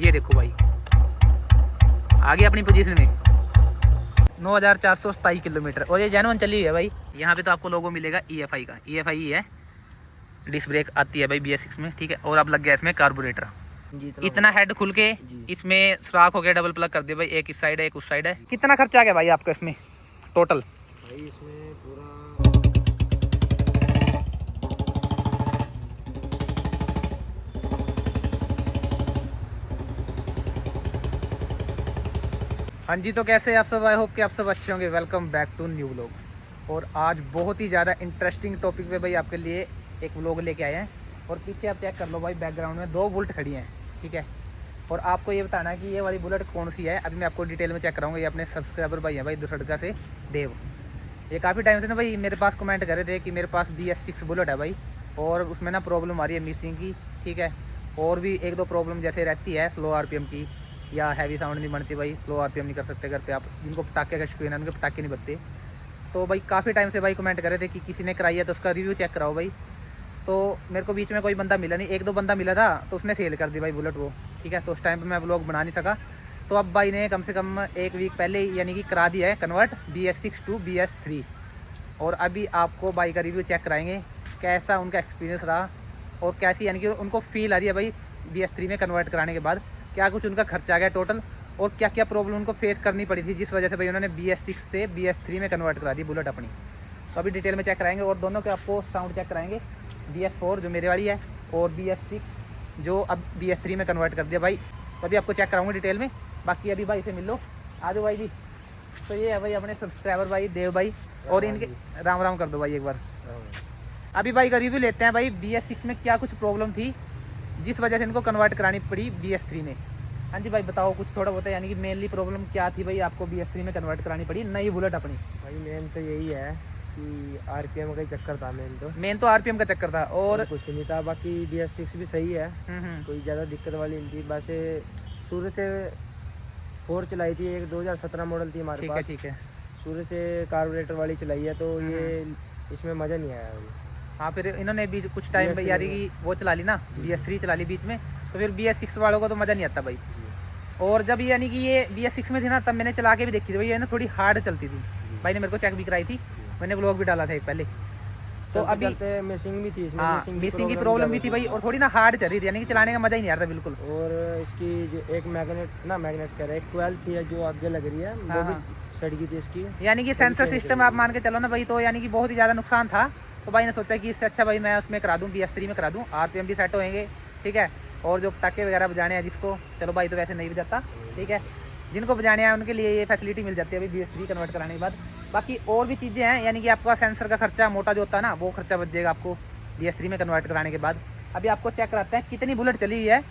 ये देखो भाई आ गया अपनी पोजीशन में 9427 किलोमीटर और ये जेन्युइन चली हुई है भाई। यहाँ पे तो आपको लोगो मिलेगा EFI का, EFI है। डिस्क ब्रेक आती है भाई BS6 में, ठीक है। और अब लग गया इसमें कार्बोरेटर। इतना हेड खुल के इसमें सुराख हो गया, डबल प्लग कर दिया भाई, एक इस साइड है एक उस साइड है। कितना खर्चा आ गया भाई आपका इसमें टोटल? भाई इसमें पूरा हाँ जी, तो कैसे आप सब? आई होप कि आप सब अच्छे होंगे। Welcome back to new vlog. और आज बहुत ही ज़्यादा इंटरेस्टिंग टॉपिक पे भाई आपके लिए एक व्लॉग लेके आए हैं। और पीछे आप चेक कर लो भाई, बैकग्राउंड में 2 बुलेट खड़ी हैं, ठीक है। और आपको ये बताना है कि ये वाली बुलेट कौन सी है। अभी मैं आपको डिटेल में चेक कराऊंगा। ये अपने सब्सक्राइबर भाई हैं भाई दुसड़का से देव। ये काफ़ी टाइम से ना भाई मेरे पास कमेंट कर रहे थे कि मेरे पास BS6 बुलेट है भाई, और उसमें ना प्रॉब्लम आ रही है मिसिंग की, ठीक है। और भी 1-2 प्रॉब्लम जैसे रहती है, स्लो RPM की या हैवी साउंड नहीं बनती भाई, स्लो RPM नहीं कर सकते घर पे आप। जिनको पटाखे का शौकीन है उनके पटाखे नहीं बनते। तो भाई काफ़ी टाइम से भाई कमेंट कर रहे थे कि किसी ने कराई है तो उसका रिव्यू चेक कराओ भाई। तो मेरे को बीच में कोई बंदा मिला नहीं, 1-2 बंदा मिला था तो उसने सेल कर दी भाई बुलेट वो, ठीक है। तो उस टाइम पे मैं व्लॉग बना नहीं सका। तो अब भाई ने कम से कम 1 वीक पहले यानी कि करा दिया है कन्वर्ट BS6 टू BS3। और अभी आपको बाइक का रिव्यू चेक कराएंगे, कैसा उनका एक्सपीरियंस रहा और कैसी यानी कि उनको फील आ रही है भाई BS3 में कन्वर्ट कराने के बाद। क्या कुछ उनका खर्चा आ गया टोटल, और क्या क्या प्रॉब्लम उनको फेस करनी पड़ी थी जिस वजह से भाई उन्होंने BS6 से BS3 में कन्वर्ट करा दी बुलेट अपनी। तो अभी डिटेल में चेक कराएंगे और दोनों के आपको साउंड चेक कराएंगे। BS4 जो मेरे वाली है और BS6 जो अब BS3 में कन्वर्ट कर दिया भाई। तो अभी आपको चेक कराऊंगा डिटेल में। बाकी अभी भाई से मिल लो, आ जाओ भाई जी। तो ये है भाई अपने सब्सक्राइबर भाई देव भाई, और इनके राम राम कर दो भाई एक बार। अभी भाई का रिव्यू लेते हैं भाई BS6 में क्या कुछ प्रॉब्लम थी जिस वजह से इनको कन्वर्ट करानी पड़ी BS3 में। हाँ जी भाई बताओ कुछ थोड़ा बहुत, यानी कि मेनली प्रॉब्लम क्या थी भाई आपको BS3 में कन्वर्ट करानी पड़ी नई बुलेट अपनी? भाई मेन तो यही है कि RPM का ही चक्कर था। मेन तो RPM का चक्कर था और कुछ नहीं था। बाकी BS6 भी सही है, कोई ज़्यादा दिक्कत वाली नहीं थी। वैसे शुरू से 4 चलाई थी, एक 2017 मॉडल थी हमारे पास, ठीक है। शुरू से कार्बोरेटर वाली चलाई है, तो ये इसमें मज़ा नहीं आया अभी। हाँ, फिर इन्होंने बीच कुछ टाइम भाई यानी कि वो चला ली ना, BS3 चला ली बीच में, तो फिर BS6 वालों को तो मज़ा नहीं आता भाई। और जब यानी कि ये BS6 में थी ना, तब मैंने चला के भी देखी थी भाई, ये ना थोड़ी हार्ड चलती थी। भाई ने मेरे को चेक भी कराई थी, मैंने व्लॉग भी डाला था एक पहले। तो अभी मिसिंग भी थी इसमें, हाँ मिसिंग की प्रॉब्लम भी थी भाई, और थोड़ी ना हार्ड चल रही थी, यानी कि चलाने का मज़ा ही नहीं आ रहा था बिल्कुल। और इसकी जो एक मैग्नेट कह रहे हैं, 12 थी जो आगे लग रही है, वो भी सड़ गई थी इसकी। यानी कि सेंसर सिस्टम आप मान के चलो ना भाई, तो यानी कि बहुत ही ज़्यादा नुकसान था। तो भाई ने सोचा कि इससे अच्छा भाई मैं उसमें करा दूँ, BS3 में करा दूँ, RPM भी सेट होएंगे, ठीक है। और जो पटाखे वगैरह बजाने हैं जिसको, चलो भाई तो वैसे नहीं बजाता, ठीक है, जिनको बजाने हैं उनके लिए ये फैसिलिटी मिल जाती है अभी BS3 कन्वर्ट कराने के बाद। बाकी और भी चीज़ें हैं, यानी कि आपका सेंसर का खर्चा मोटा जो होता है ना, वो खर्चा बच जाएगा आपको BS3 में कन्वर्ट कराने के बाद। अभी आपको चेक कराते हैं कितनी बुलेट चली हुई है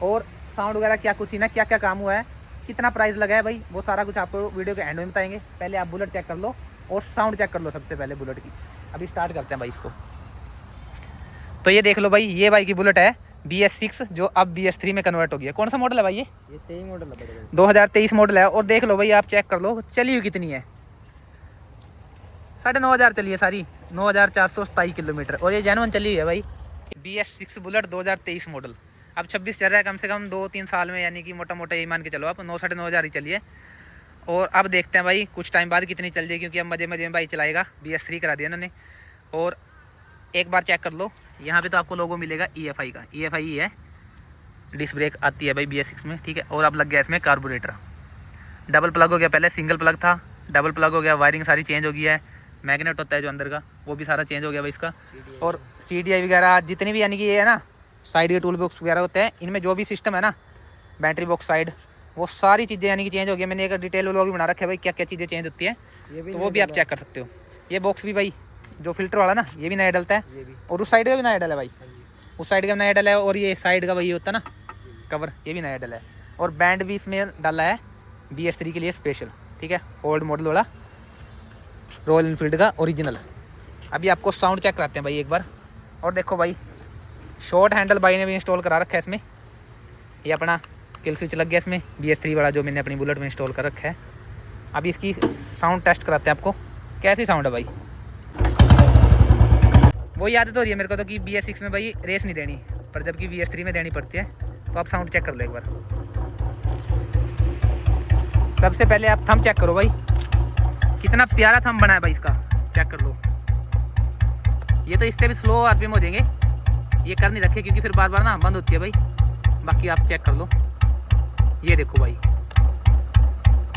और साउंड वगैरह क्या कुछ ही ना, क्या क्या काम हुआ है, कितना प्राइस लगा है भाई, वो सारा कुछ आपको वीडियो के एंड में बताएंगे। पहले आप बुलेट चेक कर लो और साउंड चेक कर लो सबसे पहले बुलेट की। अभी स्टार्ट करते हैं भाई इसको। तो ये देख लो भाई, ये भाई की बुलेट है BS6 जो अब BS3 में कन्वर्ट हो गया। कौन सा मॉडल है भाई? ये 23 मॉडल है, 2023 मॉडल है। और देख लो भाई, आप चेक कर लो चली हुई कितनी है, 9,500 चली है सारी, 9,427 किलोमीटर। और ये जेन्युइन चली हुई है भाई BS6 बुलेट 2023 मॉडल। अब 26 चल रहा है, कम से कम 2-3 साल में, यानी कि मोटा मोटा यही मान के चलो आप 9-9,500 ही चलिए। और अब देखते हैं भाई कुछ टाइम बाद कितनी चल जाएगी, क्योंकि अब मजे मजे में भाई चलाएगा। BS3 करा दिया इन्होंने। और एक बार चेक कर लो, यहाँ पे तो आपको लोगो मिलेगा EFI का, EFI ही है। डिस्क ब्रेक आती है भाई BS6 में, ठीक है। और अब लग गया इसमें कार्बोरेटर, डबल प्लग हो गया, पहले सिंगल प्लग था, डबल प्लग हो गया, वायरिंग सारी चेंज हो गई है, मैग्नेट होता है जो अंदर का वो भी सारा चेंज हो गया भाई इसका। और CDI वगैरह जितने भी यानी कि ये है ना, साइड के टूल बॉक्स वगैरह होते हैं, इनमें जो भी सिस्टम है ना, बैटरी बॉक्स साइड, वो सारी चीज़ें यानी कि चेंज हो गई। मैंने एक डिटेल व्लॉग भी बना रखा है भाई क्या क्या चीज़ें चेंज होती है, तो वो भी आप चेक कर सकते हो। ये बॉक्स भी भाई जो फिल्टर वाला ना, ये भी नया डलता है, और उस साइड का भी नया डला है भाई, उस साइड का नया डला है। और ये साइड का भाई होता है ना कवर, ये भी नया डला है। और बैंड भी इसमें डाला है BS3 के लिए स्पेशल, ठीक है, ओल्ड मॉडल वाला, रॉयल इनफील्ड का ओरिजिनल। अभी आपको साउंड चेक कराते हैं भाई एक बार। और देखो भाई, शॉर्ट हैंडल भाई ने भी इंस्टॉल करा रखा है इसमें। ये अपना किल स्विच लग गया इसमें, BS3 वाला जो मैंने अपनी बुलेट में इंस्टॉल कर रखा है। अभी इसकी साउंड टेस्ट कराते हैं आपको, कैसी साउंड है भाई। वही आदत हो रही है मेरे को तो कि BS6 में भाई रेस नहीं देनी, पर जबकि BS3 में देनी पड़ती है। तो आप साउंड चेक कर लो एक बार। सबसे पहले आप थंब चेक करो भाई, कितना प्यारा थंब बना है भाई इसका, चेक कर लो। ये तो इससे भी स्लो आरपीएम हो जाएंगे, ये कर नहीं रखे क्योंकि फिर बार बार ना बंद होती है भाई। बाकी आप चेक कर लो, ये देखो भाई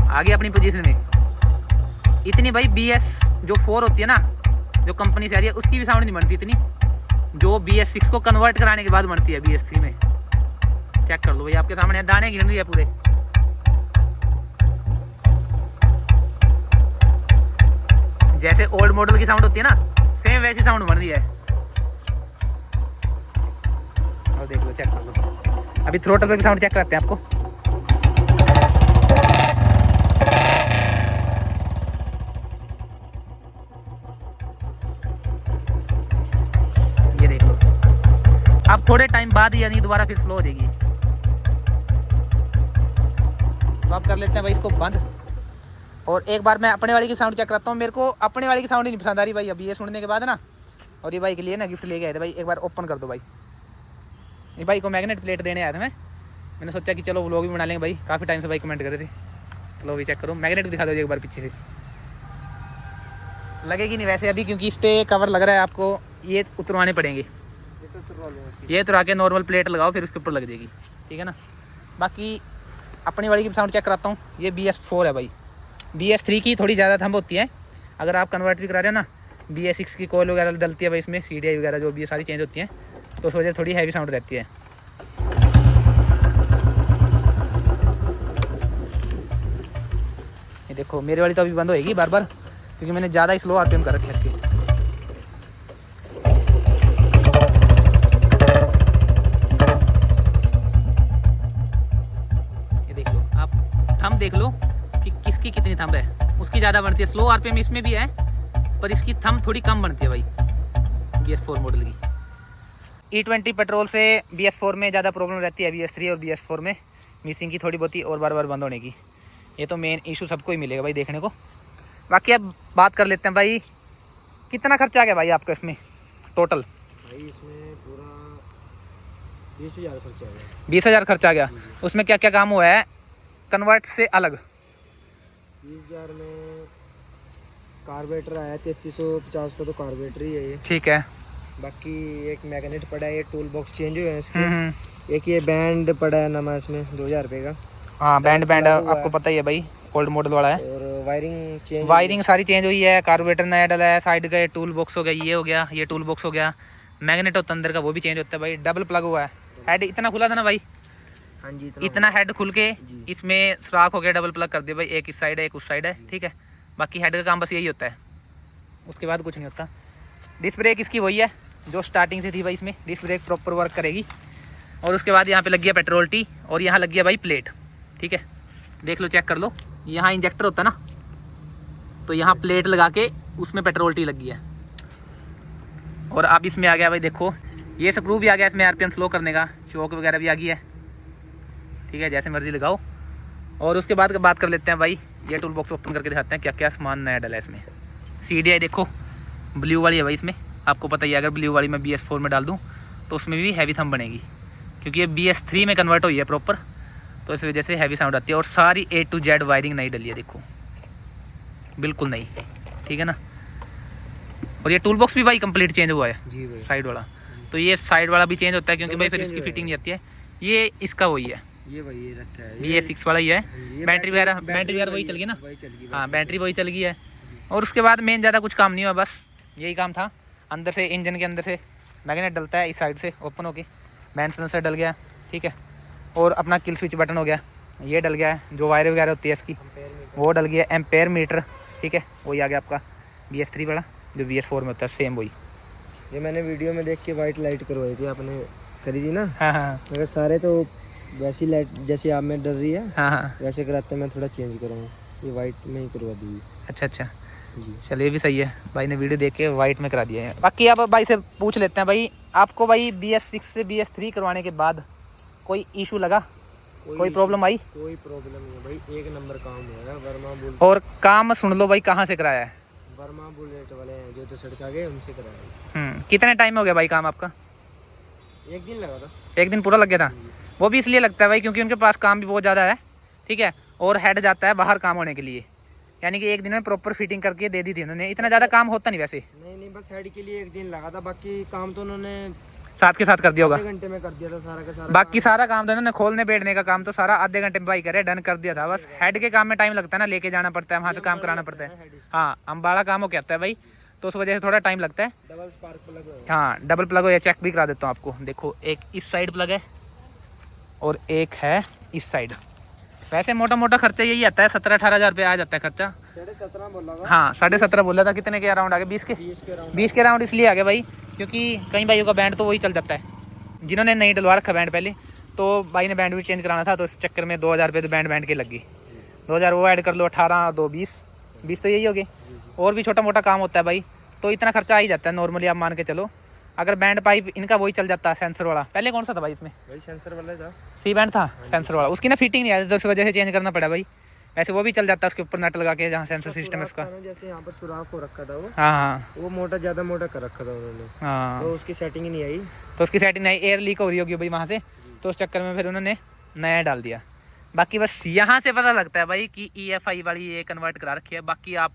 आ गया अपनी पोजीशन में। इतनी भाई BS जो 4 होती है ना, जो कंपनी से आ रही है, उसकी भी साउंड नहीं बनती इतनी, जो BS6 को कन्वर्ट कराने के बाद बनती है BS3 में। चेक कर लो भाई, आपके सामने दाने गिन रही है पूरे। जैसे ओल्ड मॉडल की साउंड होती है ना, सेम वैसी साउंड बन रही है। और देख लो, चेक कर लो। अभी थ्रोटल पे की साउंड चेक करते हैं आपको। ये देख लो, अब थोड़े टाइम बाद यानी दोबारा फिर स्लो हो जाएगी। तो आप कर लेते हैं भाई इसको बंद, और एक बार मैं अपने वाली की साउंड चेक करता हूँ। मेरे को अपने वाली की साउंड ही नहीं पसंद आ रही भाई अभी ये सुनने के बाद ना। और ये भाई के लिए ना गिफ्ट लेके आए थे भाई, एक बार ओपन कर दो भाई। ये भाई को मैग्नेट प्लेट देने आया था मैंने सोचा कि चलो व्लॉग भी बना लेंगे भाई, काफ़ी टाइम से भाई कमेंट कर रहे थे। चलो भी चेक करो, मैग्नेट भी दिखा दो एक बार पीछे से। लगेगी नहीं वैसे अभी, क्योंकि इस पर कवर लग रहा है आपको, ये उतरवाने पड़ेंगे। ये उतरा के नॉर्मल प्लेट लगाओ, फिर उसके ऊपर लग जाएगी, ठीक है ना। बाकी अपनी वाली की साउंड चेक कराता हूँ। ये BS4 है भाई, BS3 की थोड़ी ज़्यादा थंब होती है। अगर आप कन्वर्ट भी करा रहे हो ना, BS6 की कोयल वगैरह डलती है भाई इसमें, CDI वगैरह जो भी है सारी चेंज होती हैं, तो उस वजह से थोड़ी हैवी साउंड रहती है। ये देखो मेरी वाली तो अभी बंद होएगी बार बार, क्योंकि मैंने ज़्यादा ही स्लो आरपीएम कर रखी है इसकी। ये देख लो आप, थंब देख लो कि किसकी कितनी थंब है। उसकी ज़्यादा बनती है, स्लो आरपीएम इसमें भी है, पर इसकी थंब थोड़ी कम बनती है भाई BS4 मॉडल की। E20 पेट्रोल से BS4 में ज़्यादा प्रॉब्लम रहती है, BS3 और BS4 में मिसिंग की थोड़ी बहुत ही, और बार बार बंद होने की। ये तो मेन इशू सबको ही मिलेगा भाई देखने को। बाकी अब बात कर लेते हैं भाई, कितना खर्चा आ गया भाई आपका इसमें टोटल? भाई इसमें पूरा 20,000 खर्चा आ गया। 20,000 खर्चा आ गया। उसमें क्या क्या काम हुआ है कन्वर्ट से अलग? 20,000 में कार्बोरेटर आया 3350 का, तो कार्बोरेटर ही है ये, ठीक है। बाकी एक मैग्नेट पड़ा है, ये टूल बॉक्स चेंज हुए हैं इसके। एक ये बैंड पड़ा है नमा इसमें 2,000 रुपये का। हाँ बैंड आपको पता ही है भाई, ओल्ड मॉडल वाला है। और वायरिंग सारी चेंज हुई है, कार्बोरेटर नया डला है, साइड का टूल बॉक्स हो गया, ये हो गया, ये टूल बॉक्स हो गया। मैग्नेट होता अंदर का वो भी चेंज होता है भाई। डबल प्लग हुआ है, हेड इतना खुला था ना भाई, हाँ जी इतना हेड खुल के इसमें सुराख हो गया, डबल प्लग कर दिया भाई, एक इस साइड है एक उस साइड है, ठीक है। बाकी हेड का काम बस यही होता है, उसके बाद कुछ नहीं होता। डिस्क ब्रेक इसकी वही है जो स्टार्टिंग से थी भाई, इसमें डिस्क ब्रेक प्रॉपर वर्क करेगी। और उसके बाद यहाँ पे लग गया पेट्रोल टी, और यहाँ लग गया भाई प्लेट, ठीक है। देख लो, चेक कर लो, यहाँ इंजेक्टर होता है ना, तो यहाँ प्लेट लगा के उसमें पेट्रोल टी लग गई है। और अब इसमें आ गया भाई, देखो ये स्क्रू भी आ गया इसमें आरपीएम स्लो करने का, चौक वगैरह भी आ गई है, ठीक है, जैसे मर्जी लगाओ। और उसके बाद बात कर लेते हैं भाई, ये टूल बॉक्स ओपन करके दिखाते हैं क्या क्या सामान नया डला है इसमें। CDI देखो ब्लू वाली है भाई इसमें, आपको पता ही है, अगर ब्लू वाली मैं BS4 में डाल दूँ तो उसमें भी हैवी थंब बनेगी, क्योंकि ये BS3 में कन्वर्ट हुई है प्रॉपर, तो इस वजह से हैवी साउंड आती है। और सारी A to Z वायरिंग नहीं डली है, देखो बिल्कुल नहीं, ठीक है ना। और ये टूल बॉक्स भी भाई कंप्लीट चेंज हुआ है जी भाई, साइड वाला, तो ये साइड वाला भी चेंज होता है, क्योंकि भाई फिर इसकी फिटिंग नहीं आती है। ये इसका वही है, ये भाई ये रखा है, BS6 वाला ही है। बैटरी वगैरह वही चल गई ना, हाँ बैटरी वही चल गई है। और उसके बाद मेन ज़्यादा कुछ काम नहीं हुआ, बस यही काम था। अंदर से इंजन के अंदर से मैग्नेट डलता है, इस साइड से ओपन होके मैन सेंसर डल गया, ठीक है। और अपना किल स्विच बटन हो गया, ये डल गया है, जो वायर वगैरह होती है इसकी वो डल गया, एम्पेयर मीटर, ठीक है, वही आ गया आपका BS3 वाला, जो BS4 में होता है सेम वही। ये मैंने वीडियो में देख के वाइट लाइट करवाई थी, आपने खरीदी ना? हाँ हाँ अगर सारे तो वैसी लाइट जैसे आप में डर रही है, हाँ हाँ, वैसे कराते मैं थोड़ा चेंज करूँगा, ये वाइट में ही करवा दी। अच्छा अच्छा, जी चलिए भी सही है, भाई ने वीडियो देख के वाइट में करा दिया है। बाकी अब भाई से पूछ लेते हैं भाई, आपको भाई BS6 से BS3 करवाने के बाद कोई इशू लगा, कोई प्रॉब्लम आई? कोई प्रॉब्लम नहीं भाई, एक नंबर काम हुआ है। वर्मा बुलेट, और काम सुन लो भाई, कहाँ से कराया है? वर्मा बुलेट वाले हैं जो तो सड़का गए, उनसे कराया। कितने टाइम हो गया भाई काम आपका? एक दिन लगा था। एक दिन पूरा लग गया था? वो भी इसलिए लगता है भाई क्योंकि उनके पास काम भी बहुत ज़्यादा है, ठीक है, और हेड जाता है बाहर काम होने के लिए, यानी कि एक दिन में प्रॉपर फिटिंग करके दे दी थी उन्होंने। इतना ज़्यादा काम होता नहीं वैसे। नहीं, बस हेड के लिए एक दिन लगा था, बाकी काम तो उन्होंने साथ के साथ कर दिया होगा। आधे घंटे में कर दिया था सारा का सारा। बाकी सारा काम तो इन्होंने खोलने बैठने का काम तो सारा आधे घंटे में भाई करे, डन कर दिया था। बस हेड के काम में टाइम लगता है ना, लेके जाना पड़ता है वहाँ से, काम कराना पड़ता है। हाँ, अम्बाड़ा काम हो कहता है भाई, तो उस वजह से थोड़ा टाइम लगता है। डबल स्पार्क प्लग है। हाँ, डबल प्लग हो, या चेक भी करा देता हूँ आपको। देखो, एक इस साइड प्लग है और एक है इस साइड। वैसे मोटा मोटा खर्चा यही आता है, 17-18 हज़ार रुपये आ जाता है खर्चा। 17.5 बोला था। हाँ, 17.5 बोला था। कितने के अराउंड आ गए? 20 के राउंड इसलिए आ गए भाई, क्योंकि कई भाइयों का बैंड तो वही चल जाता है जिन्होंने नहीं डलवा रखा बैंड पहले। तो भाई ने बैंड भी चेंज कराना था, तो इस चक्कर में 2000 रुपये तो बैंड के लग गई। 2000 वो ऐड कर लो, 18 2 20 तो यही हो गए। और भी छोटा मोटा काम होता है भाई, तो इतना खर्चा आ ही जाता है नॉर्मली, आप मान के चलो। अगर बैंड पाइप इनका वही चल जाता है सेंसर वाला। पहले कौन सा था भाई इसमें? भाई सेंसर वाला था, सी बैंड था सेंसर वाला। उसकी ना फिटिंग नहीं आ रही, तो उस वजह से चेंज करना पड़ा भाई। वैसे वो भी चल जाता है उसके ऊपर नट लगा के, जहाँ सेंसर सिस्टम है उसका। जैसे यहाँ पर सुराख हो रखा था वो। हाँ, वो मोटा ज़्यादा मोटा कर रखा था उन्होंने। हाँ, तो उसकी सेटिंग ही नहीं आई। तो उसकी सेटिंग नहीं, एयर लीक हो रही होगी भाई वहाँ से, तो उस चक्कर में फिर उन्होंने नया डाल दिया। बाकी बस यहाँ से पता लगता है भाई कि EFI वाली ये कन्वर्ट करा रखी है। बाकी आप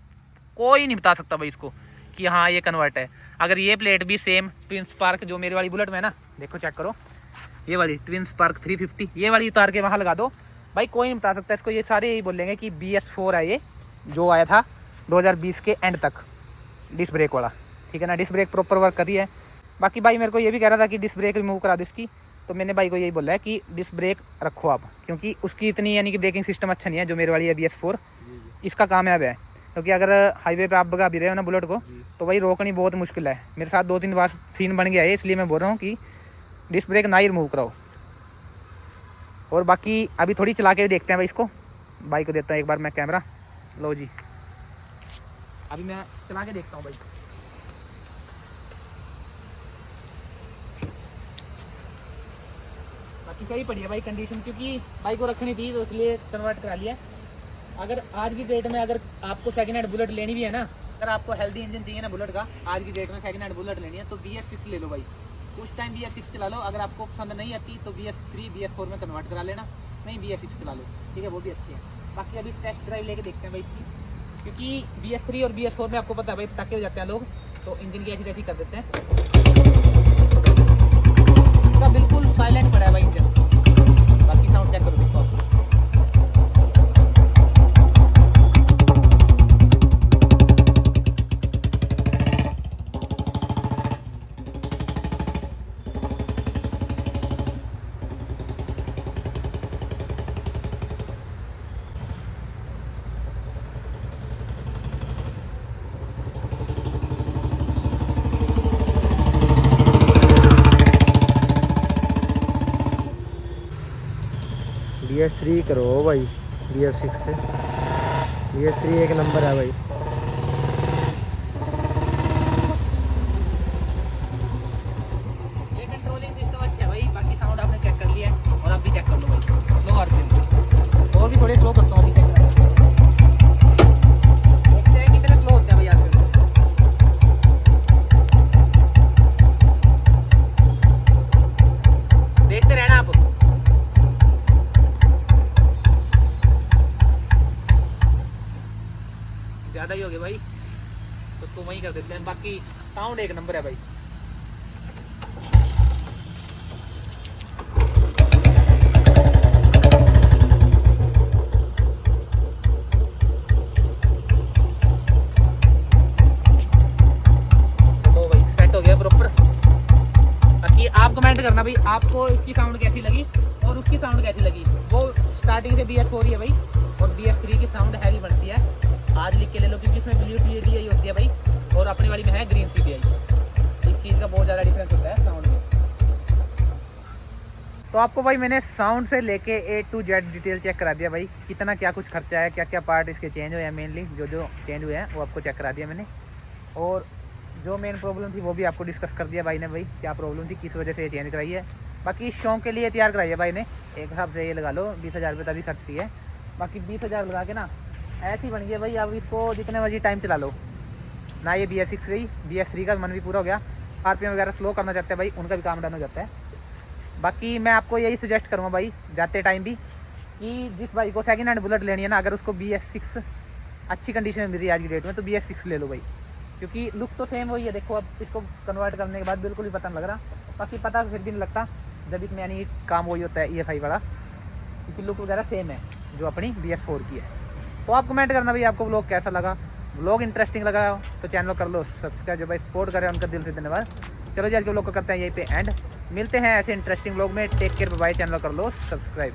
कोई नहीं बता सकता भाई इसको कि हाँ ये कन्वर्ट है। अगर ये प्लेट भी सेम ट्विन स्पार्क जो मेरी वाली बुलेट में है ना, देखो चेक करो, ये वाली ट्विन स्पार्क 350 ये वाली उतार के वहाँ लगा दो भाई, कोई नहीं बता सकता इसको। ये सारे यही बोलेंगे कि BS4 है ये, जो आया था 2020 के एंड तक, डिस्क ब्रेक वाला, ठीक है ना। डिस्क ब्रेक प्रॉपर वर्क कर रही है। बाकी भाई मेरे को ये भी कह रहा था कि डिस्क ब्रेक रिमूव करा दो इसकी, तो मैंने भाई को यही बोला है कि डिस्क ब्रेक रखो आप, क्योंकि उसकी इतनी यानी कि ब्रेकिंग सिस्टम अच्छा नहीं है जो मेरे वाली है BS4। इसका कामयाब है, क्योंकि अगर हाईवे पे आप भगा भी रहे हो ना बुलेट को, तो भाई रोकनी बहुत मुश्किल है। मेरे साथ 2-3 बार सीन बन गया है, इसलिए मैं बोल रहा हूँ कि डिस्क ब्रेक ना ही रिमूव कराओ। और बाकी अभी थोड़ी चला के देखते हैं भाई इसको। बाइक को देता हूँ एक बार मैं कैमरा, लो जी, अभी मैं चला के देखता हूँ भाई। बाकी सही पड़ी है भाई कंडीशन, क्योंकि बाइक को रखनी थी तो इसलिए कन्वर्ट करा लिया। अगर आज की डेट में अगर आपको सेकंड हैंड बुलेट लेनी भी है ना, अगर आपको हेल्दी इंजन चाहिए ना बुलेट का, आज की डेट में सेकंड हैंड बुलेट लेनी है तो BS6 ले लो भाई। उस टाइम BS6 चला लो, अगर आपको पसंद नहीं आती तो BS3 BS4 में कन्वर्ट करा लेना, नहीं BS6 चला लो, ठीक है, वो भी अच्छी है। बाकी अभी टेस्ट ड्राइव लेके देखते हैं भाई इसकी, क्योंकि BS3 और BS4 में आपको पता है भाई पटाखे हो जाते हैं लोग, तो इंजन की ऐसी तैसी कर देते हैं। इसका बिल्कुल साइलेंट पड़ा है भाई इंजन। बाकी साउंड चेक करो, देखो आप। BS3 करो भाई, BS6 से। BS3 एक नंबर है भाई। ये कंट्रोलिंग सिस्टम अच्छा है भाई। बाकी साउंड आपने चेक कर लिया है, और आप भी चेक कर लो भाई। स्लो आरपीएम और भी थोड़े स्लो करता हूँ, अभी चेक करा देखते हैं कितने स्लो होते हैं भाई आजकल। देखते रहना आप। ज़्यादा ही हो गया भाई, उसको वहीं कर देते हैं। बाकी साउंड एक नंबर है भाई। तो भाई सेट हो गया प्रॉपर। बाकी आप कमेंट करना भाई आपको इसकी साउंड कैसी लगी और उसकी साउंड कैसी लगी। वो स्टार्टिंग से BS4 ही है भाई, और BS3 की साउंड हैवी बनती है। आज लिख के ले लो, क्योंकि इसमें ब्लू TDI होती है भाई, और अपनी वाली में है ग्रीन CDI। इस चीज़ का बहुत ज़्यादा डिफरेंस होता है साउंड में। तो आपको भाई मैंने साउंड से लेके A to Z detail check करा दिया भाई, कितना क्या कुछ खर्चा है, क्या क्या पार्ट इसके चेंज हुए हैं, मेनली जो जो चेंज हुए हैं वो आपको चेक करा दिया मैंने। और जो मेन प्रॉब्लम थी वो भी आपको डिस्कस कर दिया भाई ने, भाई क्या प्रॉब्लम थी, किस वजह से ये चेंज कराई है। बाकी शौक के लिए तैयार कराई है भाई ने, एक हिसाब से ये लगा लो 20,000 रुपये तभी खर्च की है। बाकी 20,000 लगा के ना ऐसी बन गई भाई, अब इसको जितने मर्जी टाइम चला लो ना। ये BS6 रही, BS3 का मन भी पूरा हो गया। RPM वगैरह स्लो करना चाहते हैं भाई, उनका भी काम डन हो जाता है। बाकी मैं आपको यही सजेस्ट करूँगा भाई, जाते टाइम भी कि जिस भाई को सेकंड हैंड बुलेट लेनी है ना, अगर उसको BS6 अच्छी कंडीशन में मिल रही है आज की डेट में, तो BS6 ले लो भाई, क्योंकि लुक तो सेम वही है। देखो अब इसको कन्वर्ट करने के बाद बिल्कुल ही पता नहीं लग रहा, बाकी पता फिर भी नहीं लगता जब इसमें यानी काम वही होता है EFI वाला, क्योंकि लुक वगैरह सेम है जो अपनी BS4 की है। तो आप कमेंट करना भाई आपको व्लॉग कैसा लगा, व्लॉग इंटरेस्टिंग लगा हो तो चैनल कर लो सब्सक्राइब, जो भाई सपोर्ट करें उनका दिल से धन्यवाद। चलो जी आज के व्लॉग को करते हैं यहीं पे एंड, मिलते हैं ऐसे इंटरेस्टिंग व्लॉग में। टेक केयर, बाय, चैनल कर लो सब्सक्राइब।